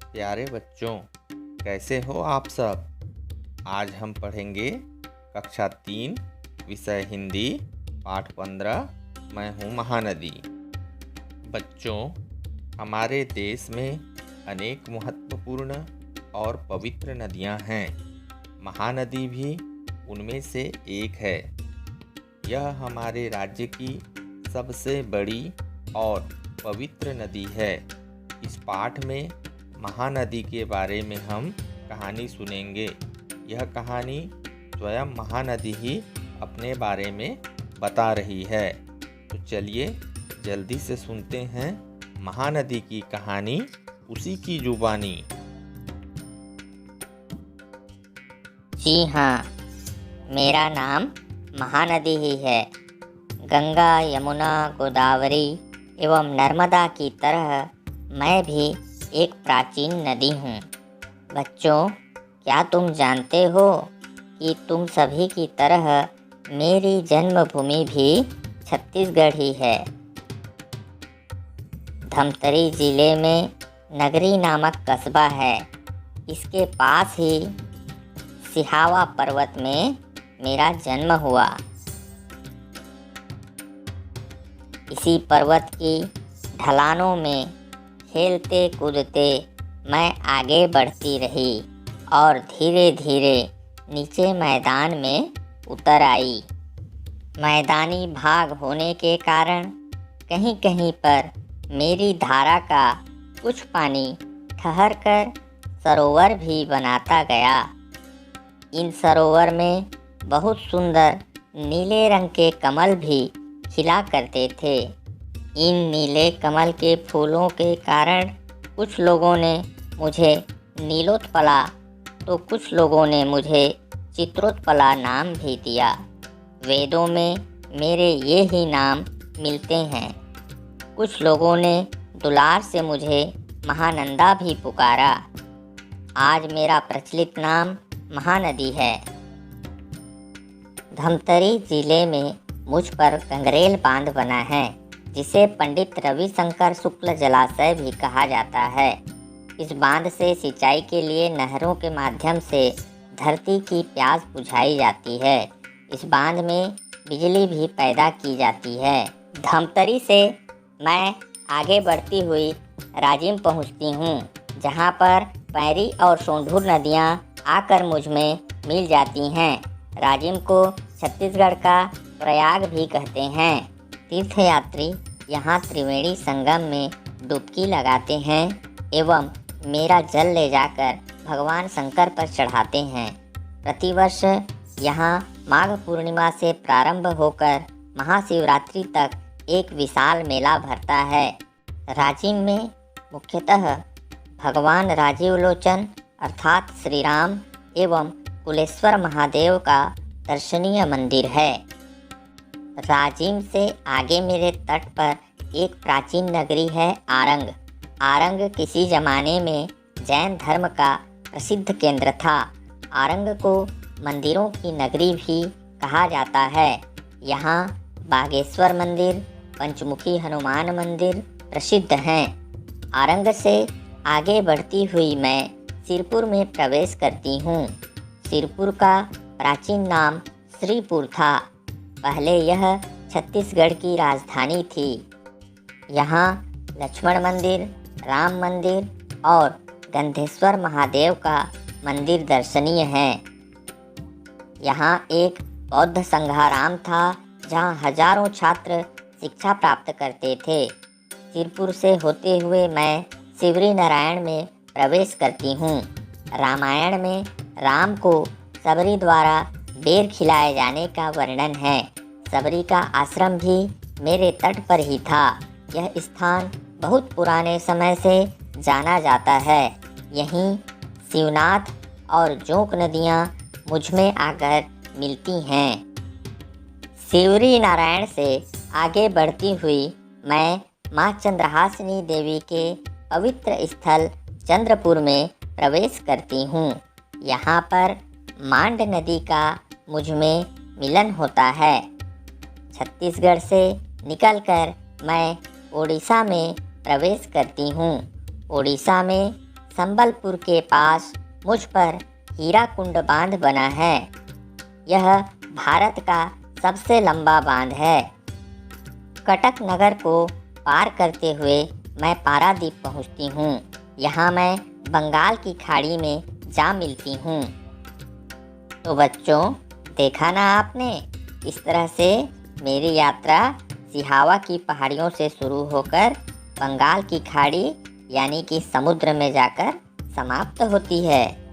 प्यारे बच्चों, कैसे हो आप सब। आज हम पढ़ेंगे कक्षा 3 विषय हिंदी पाठ 15 मैं हूँ महानदी। बच्चों, हमारे देश में अनेक महत्वपूर्ण और पवित्र नदियाँ हैं। महानदी भी उनमें से एक है। यह हमारे राज्य की सबसे बड़ी और पवित्र नदी है। इस पाठ में महानदी के बारे में हम कहानी सुनेंगे। यह कहानी स्वयं महानदी ही अपने बारे में बता रही है। तो चलिए जल्दी से सुनते हैं महानदी की कहानी उसी की जुबानी। जी हाँ, मेरा नाम महानदी ही है। गंगा, यमुना, गोदावरी एवं नर्मदा की तरह मैं भी एक प्राचीन नदी हूँ। बच्चों, क्या तुम जानते हो कि तुम सभी की तरह मेरी जन्मभूमि भी छत्तीसगढ़ ही है। धमतरी जिले में नगरी नामक कस्बा है। इसके पास ही सिहावा पर्वत में मेरा जन्म हुआ। इसी पर्वत की ढलानों में खेलते कूदते मैं आगे बढ़ती रही और धीरे धीरे नीचे मैदान में उतर आई। मैदानी भाग होने के कारण कहीं कहीं पर मेरी धारा का कुछ पानी ठहर कर सरोवर भी बनाता गया। इन सरोवर में बहुत सुंदर नीले रंग के कमल भी खिला करते थे। इन नीले कमल के फूलों के कारण कुछ लोगों ने मुझे नीलोत्पला तो कुछ लोगों ने मुझे चित्रोत्पला नाम भी दिया। वेदों में मेरे ये ही नाम मिलते हैं। कुछ लोगों ने दुलार से मुझे महानंदा भी पुकारा। आज मेरा प्रचलित नाम महानदी है। धमतरी जिले में मुझ पर गंगरेल बांध बना है, जिसे पंडित रविशंकर शुक्ल जलाशय भी कहा जाता है। इस बांध से सिंचाई के लिए नहरों के माध्यम से धरती की प्यास बुझाई जाती है। इस बांध में बिजली भी पैदा की जाती है। धमतरी से मैं आगे बढ़ती हुई राजिम पहुंचती हूं, जहां पर पैरी और सोंढूर नदियां आकर मुझ में मिल जाती हैं। राजिम को छत्तीसगढ़ का प्रयाग भी कहते हैं। तीर्थयात्री यहाँ त्रिवेणी संगम में डुबकी लगाते हैं एवं मेरा जल ले जाकर भगवान शंकर पर चढ़ाते हैं। प्रतिवर्ष यहाँ माघ पूर्णिमा से प्रारंभ होकर महाशिवरात्रि तक एक विशाल मेला भरता है। राजिम में मुख्यतः भगवान राजीव लोचन अर्थात श्री राम एवं कुलेश्वर महादेव का दर्शनीय मंदिर है। राजिम से आगे मेरे तट पर एक प्राचीन नगरी है आरंग। आरंग किसी जमाने में जैन धर्म का प्रसिद्ध केंद्र था। आरंग को मंदिरों की नगरी भी कहा जाता है। यहाँ बागेश्वर मंदिर, पंचमुखी हनुमान मंदिर प्रसिद्ध हैं। आरंग से आगे बढ़ती हुई मैं सिरपुर में प्रवेश करती हूँ। सिरपुर का प्राचीन नाम श्रीपुर था। पहले यह छत्तीसगढ़ की राजधानी थी। यहाँ लक्ष्मण मंदिर, राम मंदिर और गंधेश्वर महादेव का मंदिर दर्शनीय है। यहाँ एक बौद्ध संघाराम था, जहाँ हजारों छात्र शिक्षा प्राप्त करते थे। सिरपुर से होते हुए मैं शिवरी नारायण में प्रवेश करती हूँ। रामायण में राम को सबरी द्वारा बेर खिलाए जाने का वर्णन है। सबरी का आश्रम भी मेरे तट पर ही था। यह स्थान बहुत पुराने समय से जाना जाता है। यहीं शिवनाथ और जोंक नदियाँ मुझ में आकर मिलती हैं। शिवरी नारायण से आगे बढ़ती हुई मैं माँ चंद्रहासिनी देवी के पवित्र स्थल चंद्रपुर में प्रवेश करती हूँ। यहाँ पर मांड नदी का मुझ में मिलन होता है। छत्तीसगढ़ से निकलकर मैं ओडिशा में प्रवेश करती हूँ। ओडिशा में संबलपुर के पास मुझ पर हीराकुंड बांध बना है। यह भारत का सबसे लंबा बांध है। कटक नगर को पार करते हुए मैं पारादीप पहुंचती हूँ। यहाँ मैं बंगाल की खाड़ी में जा मिलती हूँ। तो बच्चों, देखा ना आपने, इस तरह से मेरी यात्रा सिहावा की पहाड़ियों से शुरू होकर बंगाल की खाड़ी यानी कि समुद्र में जाकर समाप्त होती है।